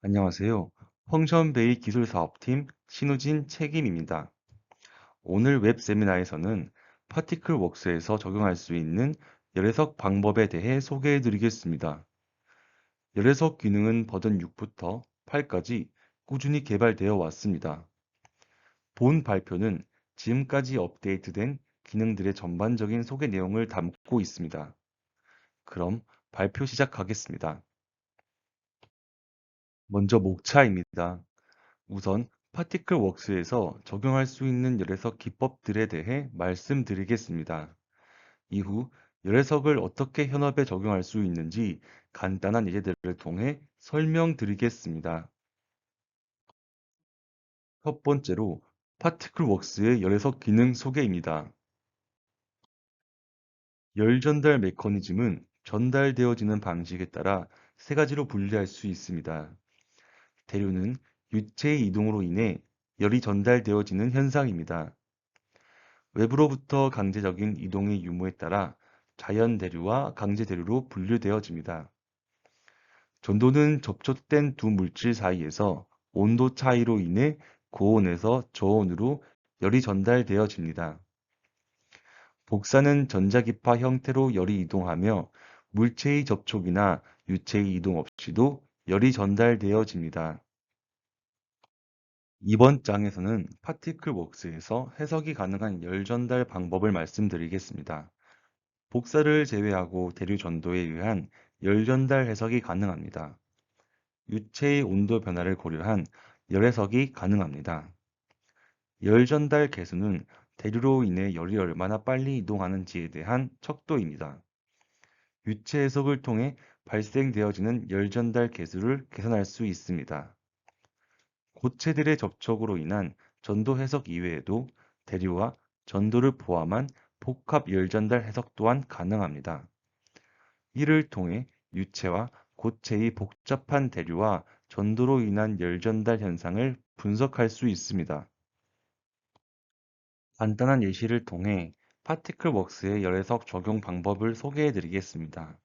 안녕하세요. 펑션베이 기술사업팀 신우진 책임입니다. 오늘 웹 세미나에서는 파티클웍스에서 적용할 수 있는 열애석 방법에 대해 소개해 드리겠습니다. 열애석 기능은 버전 6부터 8까지 꾸준히 개발되어 왔습니다. 본 발표는 지금까지 업데이트된 기능들의 전반적인 소개 내용을 담고 있습니다. 그럼 발표 시작하겠습니다. 먼저 목차입니다. 우선 파티클 웍스에서 적용할 수 있는 열애석 기법들에 대해 말씀드리겠습니다. 이후 열애석을 어떻게 현업에 적용할 수 있는지 간단한 예제들을 통해 설명드리겠습니다. 첫 번째로 파티클 웍스의 열애석 기능 소개입니다. 열 전달 메커니즘은 전달되어지는 방식에 따라 세 가지로 분류할 수 있습니다. 대류는 유체의 이동으로 인해 열이 전달되어지는 현상입니다. 외부로부터 강제적인 이동의 유무에 따라 자연 대류와 강제 대류로 분류되어집니다. 전도는 접촉된 두 물질 사이에서 온도 차이로 인해 고온에서 저온으로 열이 전달되어집니다. 복사는 전자기파 형태로 열이 이동하며 물체의 접촉이나 유체의 이동 없이도 열이 전달되어집니다. 이번 장에서는 파티클 웍스에서 해석이 가능한 열 전달 방법을 말씀드리겠습니다. 복사를 제외하고 대류 전도에 의한 열 전달 해석이 가능합니다. 유체의 온도 변화를 고려한 열 해석이 가능합니다. 열 전달 계수는 대류로 인해 열이 얼마나 빨리 이동하는지에 대한 척도입니다. 유체 해석을 통해 발생되어지는 열 전달 계수를 계산할 수 있습니다. 고체들의 접촉으로 인한 전도 해석 이외에도 대류와 전도를 포함한 복합 열 전달 해석 또한 가능합니다. 이를 통해 유체와 고체의 복잡한 대류와 전도로 인한 열 전달 현상을 분석할 수 있습니다. 간단한 예시를 통해 파티클 웍스의 열해석 적용 방법을 소개해 드리겠습니다.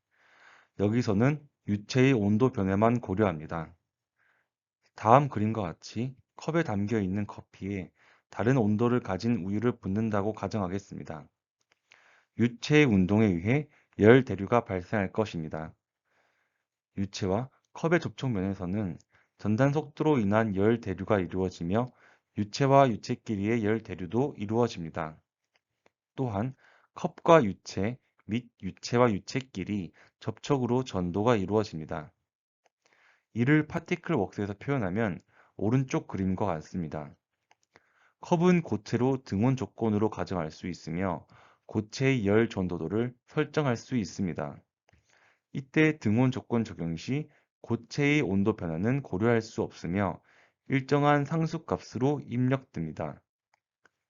여기서는 유체의 온도 변화만 고려합니다. 다음 그림과 같이 컵에 담겨 있는 커피에 다른 온도를 가진 우유를 붓는다고 가정하겠습니다. 유체의 운동에 의해 열 대류가 발생할 것입니다. 유체와 컵의 접촉면에서는 전단 속도로 인한 열 대류가 이루어지며 유체와 유체끼리의 열 대류도 이루어집니다. 또한 컵과 유체 및 유체와 유체끼리 접촉으로 전도가 이루어집니다. 이를 파티클 웍스에서 표현하면 오른쪽 그림과 같습니다. 컵은 고체로 등온 조건으로 가정할 수 있으며 고체의 열 전도도를 설정할 수 있습니다. 이때 등온 조건 적용 시 고체의 온도 변화는 고려할 수 없으며 일정한 상수값으로 입력됩니다.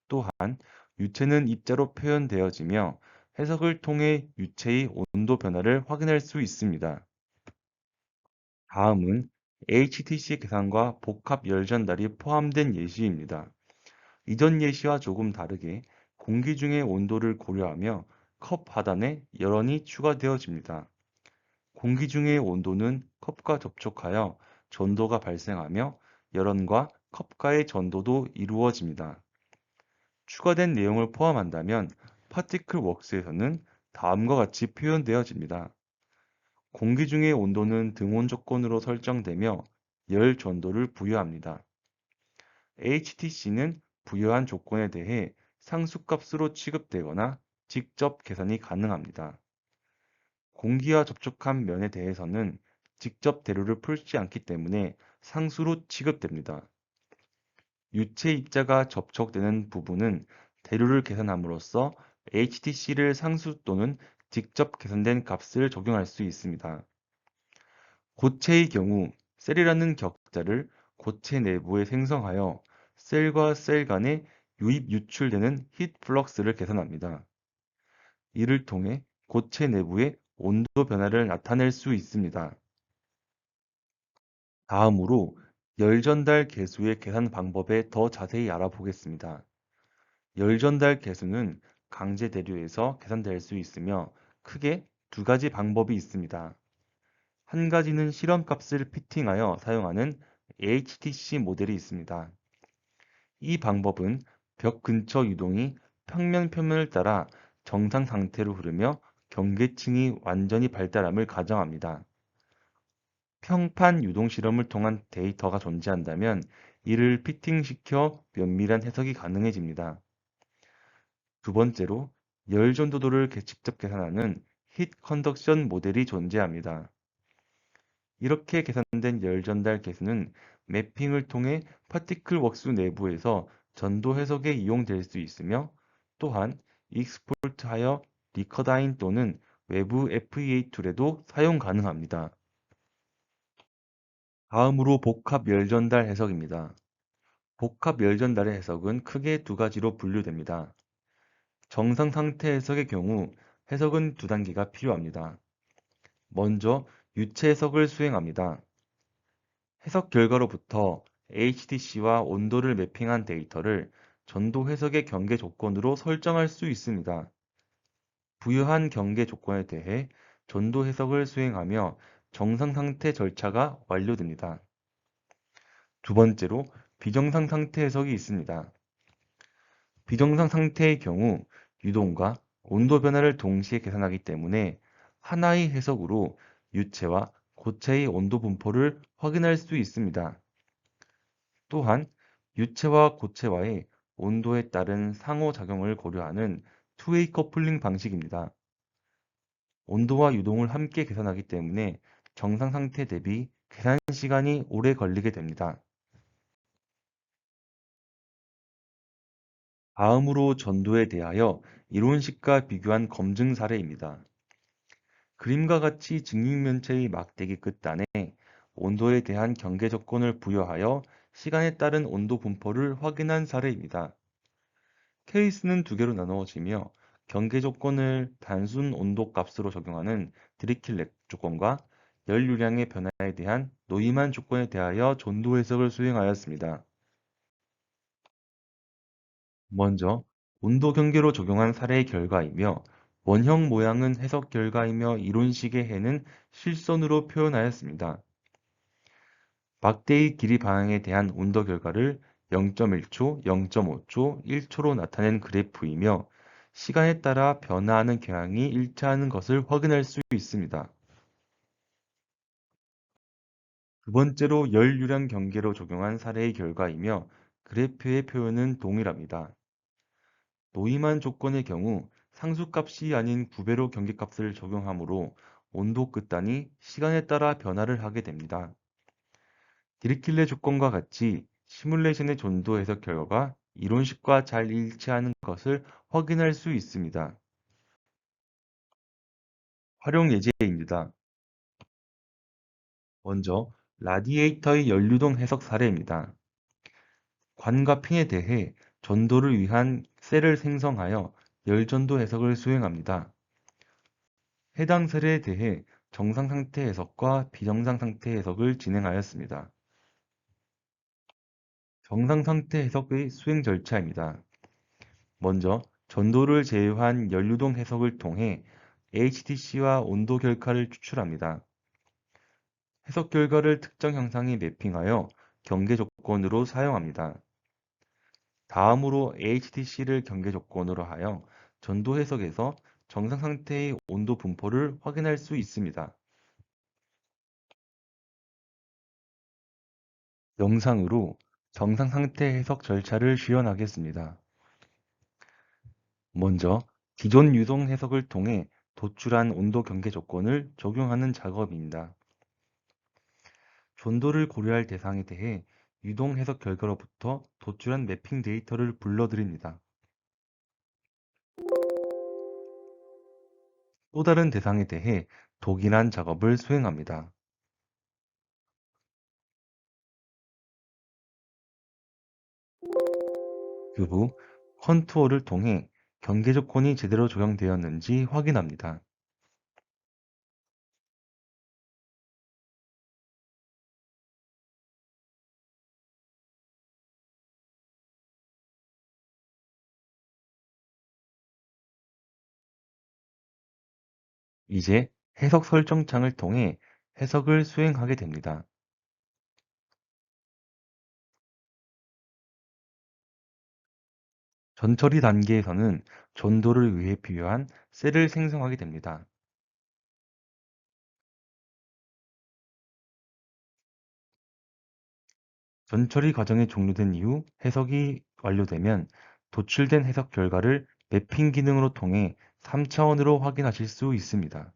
또한 유체는 입자로 표현되어지며 해석을 통해 유체의 온도 변화를 확인할 수 있습니다. 다음은 HTC 계산과 복합 열 전달이 포함된 예시입니다. 이전 예시와 조금 다르게 공기 중의 온도를 고려하며 컵 하단에 열원이 추가되어집니다. 공기 중의 온도는 컵과 접촉하여 전도가 발생하며 열원과 컵과의 전도도 이루어집니다. 추가된 내용을 포함한다면 파티클 웍스에서는 다음과 같이 표현되어집니다. 공기 중의 온도는 등온 조건으로 설정되며 열 전도를 부여합니다. HTC는 부여한 조건에 대해 상수값으로 취급되거나 직접 계산이 가능합니다. 공기와 접촉한 면에 대해서는 직접 대류를 풀지 않기 때문에 상수로 취급됩니다. 유체 입자가 접촉되는 부분은 대류를 계산함으로써 HTC를 상수 또는 직접 계산된 값을 적용할 수 있습니다. 고체의 경우 셀이라는 격자를 고체 내부에 생성하여 셀과 셀 간에 유입 유출되는 히트 플럭스를 계산합니다. 이를 통해 고체 내부의 온도 변화를 나타낼 수 있습니다. 다음으로 열 전달 계수의 계산 방법에 더 자세히 알아보겠습니다. 열 전달 계수는 강제 대류에서 계산될 수 있으며 크게 두 가지 방법이 있습니다. 한 가지는 실험값을 피팅하여 사용하는 HTC 모델이 있습니다. 이 방법은 벽 근처 유동이 평면 표면을 따라 정상 상태로 흐르며 경계층이 완전히 발달함을 가정합니다. 평판 유동 실험을 통한 데이터가 존재한다면 이를 피팅시켜 면밀한 해석이 가능해집니다. 두 번째로 열 전도도를 직접 계산하는 힛 컨덕션 모델이 존재합니다. 이렇게 계산된 열 전달 계수는 매핑을 통해 파티클 웍스 내부에서 전도 해석에 이용될 수 있으며 또한 익스포트하여 리커다인 또는 외부 FEA 툴에도 사용 가능합니다. 다음으로 복합 열 전달 해석입니다. 복합 열 전달의 해석은 크게 두 가지로 분류됩니다. 정상 상태 해석의 경우 해석은 두 단계가 필요합니다. 먼저 유체 해석을 수행합니다. 해석 결과로부터 HDC와 온도를 매핑한 데이터를 전도 해석의 경계 조건으로 설정할 수 있습니다. 부여한 경계 조건에 대해 전도 해석을 수행하며 정상 상태 절차가 완료됩니다. 두 번째로 비정상 상태 해석이 있습니다. 비정상 상태의 경우 유동과 온도 변화를 동시에 계산하기 때문에 하나의 해석으로 유체와 고체의 온도 분포를 확인할 수 있습니다. 또한 유체와 고체와의 온도에 따른 상호작용을 고려하는 투웨이 커플링 방식입니다. 온도와 유동을 함께 계산하기 때문에 정상 상태 대비 계산 시간이 오래 걸리게 됩니다. 다음으로 전도에 대하여 이론식과 비교한 검증 사례입니다. 그림과 같이 직육면체의 막대기 끝단에 온도에 대한 경계 조건을 부여하여 시간에 따른 온도 분포를 확인한 사례입니다. 케이스는 두 개로 나누어지며 경계 조건을 단순 온도 값으로 적용하는 디리킬렛 조건과 열 유량의 변화에 대한 노이만 조건에 대하여 전도 해석을 수행하였습니다. 먼저 온도 경계로 적용한 사례의 결과이며 원형 모양은 해석 결과이며 이론식의 해는 실선으로 표현하였습니다. 막대의 길이 방향에 대한 온도 결과를 0.1초, 0.5초, 1초로 나타낸 그래프이며 시간에 따라 변화하는 경향이 일치하는 것을 확인할 수 있습니다. 두 번째로 열 유량 경계로 적용한 사례의 결과이며 그래프의 표현은 동일합니다. 노이만 조건의 경우 상수값이 아닌 구배로 경계값을 적용하므로 온도 끝단이 시간에 따라 변화를 하게 됩니다. 디리킬레 조건과 같이 시뮬레이션의 전도 해석 결과가 이론식과 잘 일치하는 것을 확인할 수 있습니다. 활용 예제입니다. 먼저 라디에이터의 연류동 해석 사례입니다. 관과 핀에 대해 전도를 위한 셀을 생성하여 열전도 해석을 수행합니다. 해당 셀에 대해 정상 상태 해석과 비정상 상태 해석을 진행하였습니다. 정상 상태 해석의 수행 절차입니다. 먼저 전도를 제외한 연류동 해석을 통해 HTC와 온도 결과를 추출합니다. 해석 결과를 특정 형상에 매핑하여 경계 조건으로 사용합니다. 다음으로 HTC를 경계 조건으로 하여 전도 해석에서 정상 상태의 온도 분포를 확인할 수 있습니다. 영상으로 정상 상태 해석 절차를 시연하겠습니다. 먼저 기존 유동 해석을 통해 도출한 온도 경계 조건을 적용하는 작업입니다. 전도를 고려할 대상에 대해 유동 해석 결과로부터 도출한 매핑 데이터를 불러들입니다. 또 다른 대상에 대해 독일한 작업을 수행합니다. 그 후 컨투어를 통해 경계 조건이 제대로 적용되었는지 확인합니다. 이제 해석 설정 창을 통해 해석을 수행하게 됩니다. 전처리 단계에서는 전도를 위해 필요한 셀을 생성하게 됩니다. 전처리 과정이 종료된 이후 해석이 완료되면 도출된 해석 결과를 매핑 기능으로 통해 3차원으로 확인하실 수 있습니다.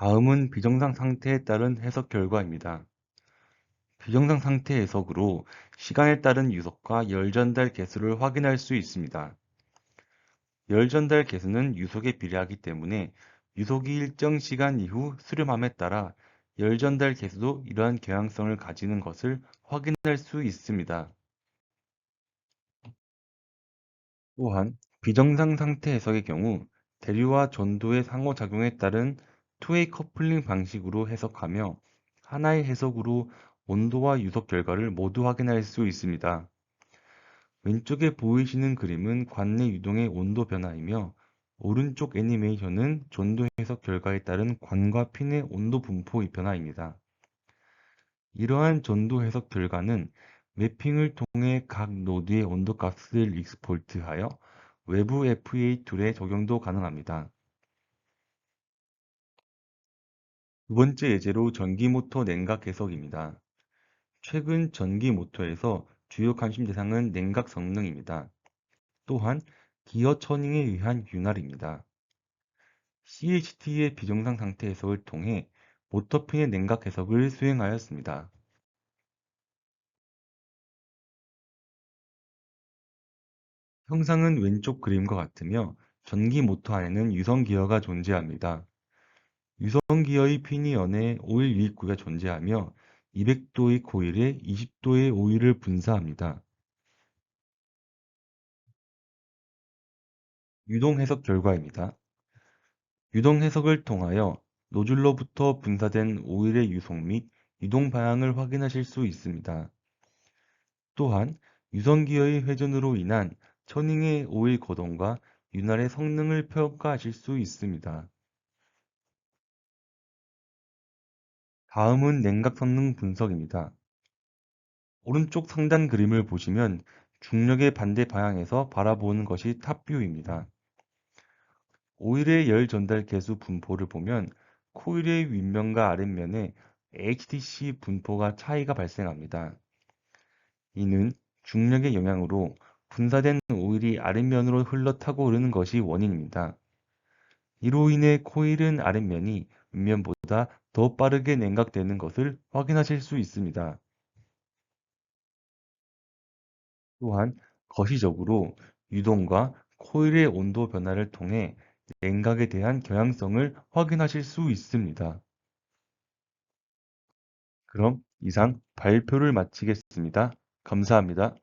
다음은 비정상 상태에 따른 해석 결과입니다. 비정상 상태 해석으로 시간에 따른 유속과 열 전달 개수를 확인할 수 있습니다. 열 전달 개수는 유속에 비례하기 때문에 유속이 일정 시간 이후 수렴함에 따라 열 전달 개수도 이러한 경향성을 가지는 것을 확인할 수 있습니다. 또한 비정상 상태 해석의 경우 대류와 전도의 상호작용에 따른 투웨이 커플링 방식으로 해석하며 하나의 해석으로 온도와 유속 결과를 모두 확인할 수 있습니다. 왼쪽에 보이시는 그림은 관내 유동의 온도 변화이며 오른쪽 애니메이션은 전도 해석 결과에 따른 관과 핀의 온도 분포 변화입니다. 이러한 전도 해석 결과는 매핑을 통해 각 노드의 온도값을 익스포트하여 외부 FEA 툴에 적용도 가능합니다. 두 번째 예제로 전기모터 냉각 해석입니다. 최근 전기모터에서 주요 관심 대상은 냉각 성능입니다. 또한 기어 처닝에 의한 윤활입니다. CHT의 비정상 상태 해석을 통해 모터핀의 냉각 해석을 수행하였습니다. 형상은 왼쪽 그림과 같으며 전기 모터 안에는 유성 기어가 존재합니다. 유성 기어의 핀이 연해 오일 유입구가 존재하며 200도의 코일에 20도의 오일을 분사합니다. 유동 해석 결과입니다. 유동 해석을 통하여 노즐로부터 분사된 오일의 유속 및 유동 방향을 확인하실 수 있습니다. 또한 유성기어의 회전으로 인한 천닝의 오일 거동과 윤활의 성능을 평가하실 수 있습니다. 다음은 냉각 성능 분석입니다. 오른쪽 상단 그림을 보시면 중력의 반대 방향에서 바라보는 것이 탑뷰입니다. 오일의 열 전달 계수 분포를 보면 코일의 윗면과 아랫면에 HTC 분포가 차이가 발생합니다. 이는 중력의 영향으로 분사된 오일이 아랫면으로 흘러 타고 오르는 것이 원인입니다. 이로 인해 코일은 아랫면이 윗면보다 더 빠르게 냉각되는 것을 확인하실 수 있습니다. 또한 거시적으로 유동과 코일의 온도 변화를 통해 냉각에 대한 경향성을 확인하실 수 있습니다. 그럼 이상 발표를 마치겠습니다. 감사합니다.